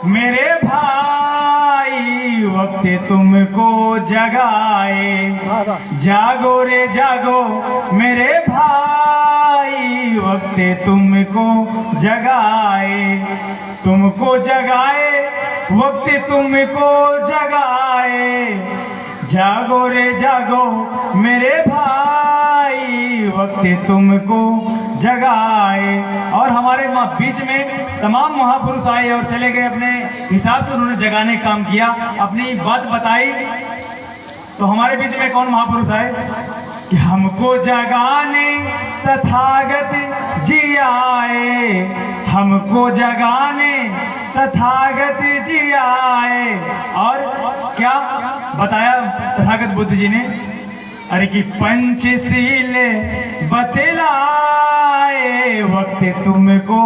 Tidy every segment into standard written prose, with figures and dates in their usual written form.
मेरे भाई वक्त तुमको जगाए, जागो रे जागो मेरे भाई वक्त तुमको जगाए, तुमको जगाए वक्त तुमको जगाए, जागो रे जागो मेरे भाई वक्त तुमको जगाए। और हमारे बीच में तमाम महापुरुष आए और चले गए, अपने हिसाब से उन्होंने जगाने का काम किया, अपनी बात बताई। तो हमारे बीच में कौन महापुरुष आए कि हमको जगाने तथागत जी आए, हमको जगाने तथागत जी आए। और क्या बताया तथागत बुद्ध जी ने? अरे कि पंचशील बतलाए वक्त तुमको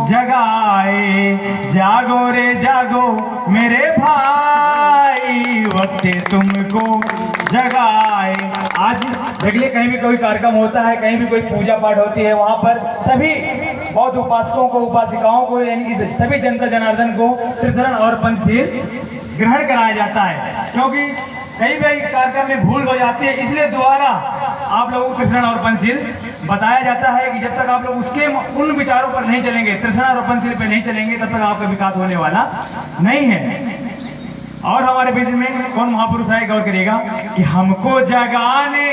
जगाए, जागो रे जागो मेरे भाई वक्त तुमको जगाए। आज देख लिए कहीं भी कोई कार्यक्रम होता है, कहीं भी कोई पूजा पाठ होती है, वहाँ पर सभी बौद्ध उपासकों को, उपासिकाओं को, यानी कि सभी जनता जनार्दन को त्रिशरण और पंचशील ग्रहण कराया जाता है, क्योंकि कई बार कार्यक्रम में भूल हो जाती है। इसलिए दोबारा आप लोगों को त्रिशरण और पंचशील बताया जाता है कि जब तक आप लोग उसके उन विचारों पर नहीं चलेंगे, त्रिशरण और पंचशील पर नहीं चलेंगे, तब तक आपका विकास होने वाला नहीं है। और हमारे बीच में कौन महापुरुष आए, गौर करिएगा कि हमको जगाने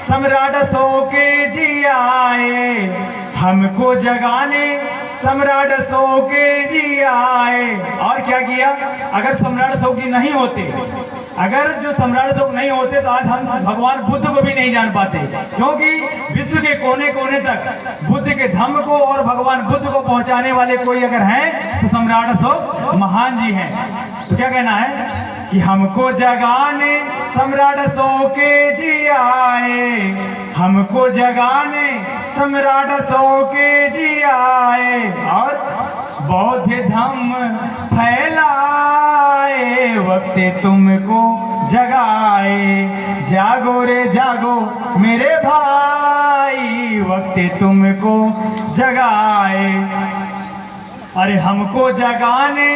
सम्राट सो के जी आए, हमको जगाने सम्राट सो के जी आए। और क्या किया? अगर सम्राट अशोक जी नहीं होते, अगर जो सम्राट अशोक नहीं होते तो आज हम भगवान बुद्ध को भी नहीं जान पाते, क्योंकि विश्व के कोने कोने तक बुद्ध के धम्म को और भगवान बुद्ध को पहुंचाने वाले कोई अगर हैं तो सम्राट अशोक महान जी हैं। तो क्या कहना है कि हमको जगाने सम्राट अशोक के जी आए, हमको जगाने सम्राट अशोक के जी आए। और बौद्ध धम्म फैलाए वक्त तुमको जगाए, जागो रे जागो मेरे भाई वक्त तुमको जगाए। अरे हमको जगाने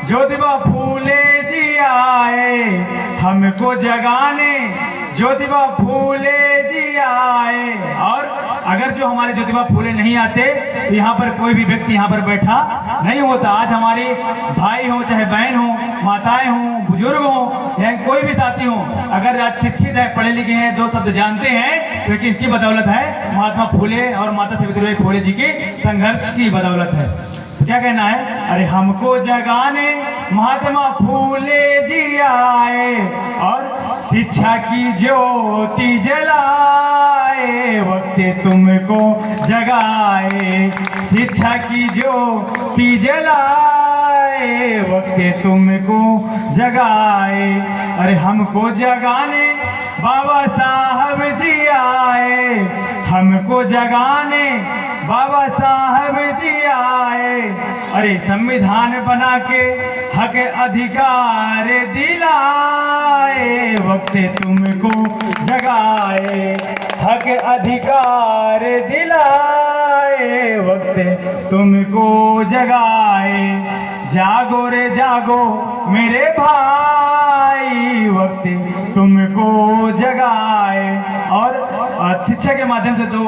ज्योतिबा फूले जी आए, हमको जगाने ज्योतिबा फूले जी आए। और अगर जो हमारे ज्योतिबा फूले नहीं आते तो यहाँ पर कोई भी व्यक्ति यहाँ पर बैठा नहीं होता। आज हमारे भाई हो, चाहे बहन हो, माताएं हों, बुजुर्ग हों, या कोई भी साथी हो, अगर आज शिक्षित है, पढ़े लिखे हैं, दो शब्द जानते हैं, तो किसकी बदौलत है? महात्मा फूले और माता सावित्रीबाई फूले जी के संघर्ष की बदौलत है। क्या कहना है? अरे हमको जगाने महात्मा फूले जी आए और शिक्षा की ज्योति जलाए वक्त तुमको जगाए, शिक्षा की ज्योति जलाए वक्त तुमको जगाए। अरे हमको जगाने बाबा साहब जी आए, हमको जगाने बाबा साहब जी आए। अरे संविधान बना के हक अधिकार दिलाए वक्त तुमको जगाए, हक अधिकार दिलाए वक्त तुमको जगाए, जागो रे जागो मेरे भाई वक्त तुमको जगाए। और शिक्षा के माध्यम से दो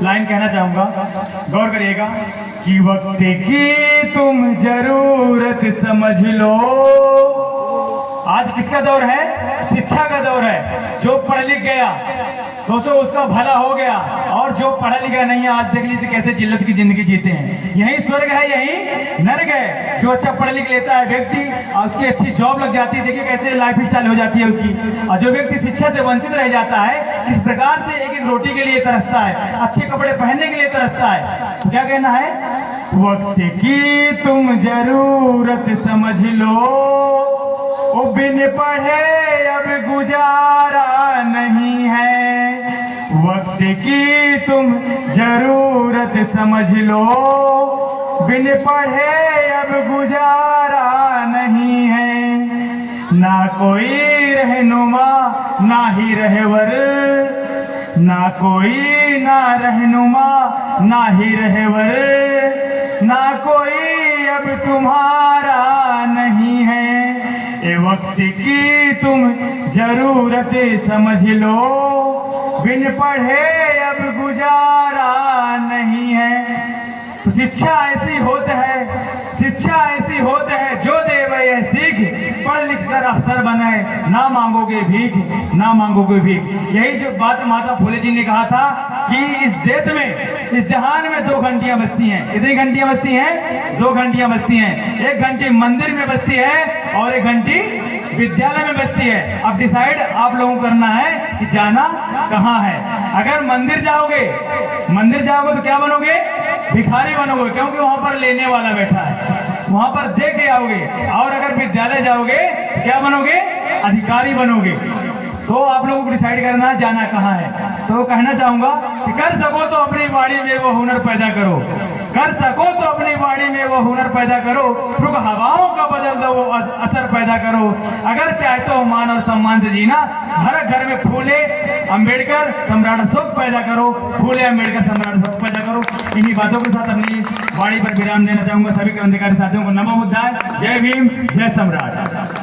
लाइन कहना चाहूंगा, गौर करिएगा कि वक्त की तुम जरूरत समझ लो। आज किसका दौर है? शिक्षा का दौर है। जो पढ़ लिख गया सोचो उसका भला हो गया, और जो पढ़ा लिखा नहीं है आज देख लीजिए कैसे जिल्लत की जिंदगी जीते हैं। यही स्वर्ग है, यही नरक है। जो अच्छा पढ़ लिख लेता है व्यक्ति और उसकी अच्छी जॉब लग जाती है, देखिए कैसे लाइफ स्टाइल हो जाती है उसकी। और जो व्यक्ति शिक्षा से वंचित रह जाता है, इस प्रकार से एक एक रोटी के लिए तरसता है, अच्छे कपड़े पहनने के लिए तरसता है। तो क्या कहना है? वक्त की तुम जरूरत समझ लो, ओ बिन पढ़े अब गुजारा नहीं है। वक्त की तुम जरूरत समझ लो, बिन पढ़े अब गुजारा नहीं है। ना कोई रहनुमा ना ही रहवर, ना कोई ना रहनुमा ना ही रहवर, ना कोई अब तुम्हारा वक्त की तुम जरूरत समझ लो, बिन पढ़े अब गुजारा नहीं है। तो शिक्षा ऐसी होती है, शिक्षा ऐसी होती है जो देवे यह सीख, पढ़ लिख कर अफसर बनाए, ना मांगोगे भीख, ना मांगोगे भीख। यही जो बात माता फूले जी ने कहा था कि इस देश में, इस जहान में 2 घंटियां बजती हैं। कितनी घंटियां बजती हैं? 2 घंटियां बजती हैं। 1 घंटी मंदिर में बजती है और 1 घंटी विद्यालय में बजती है। अब डिसाइड आप लोगों को करना है कि जाना कहाँ है। अगर मंदिर जाओगे तो क्या बनोगे? भिखारी बनोगे, क्योंकि वहां पर लेने वाला बैठा है, वहां पर दे के आओगे। और अगर विद्यालय जाओगे तो क्या बनोगे? अधिकारी बनोगे। तो आप लोगों को डिसाइड करना है जाना कहाँ है। तो कहना चाहूंगा कि कर सको तो अपनी वाणी में वो हुनर पैदा करो, कर सको तो अपनी वाणी में वो हुनर पैदा करो, रुख हवाओं का बदल दो वो असर पैदा करो। अगर चाहते हो मान और सम्मान से जीना, हर घर में फूले अंबेडकर सम्राट अशोक पैदा करो, फूले अंबेडकर सम्राट अशोक पैदा करो। इन्हीं बातों के साथ अपनी वाणी पर विराम देना चाहूंगा। सभी क्रांतिकारी साथियों को नमो बुद्धाय, जय भीम, जय सम्राट।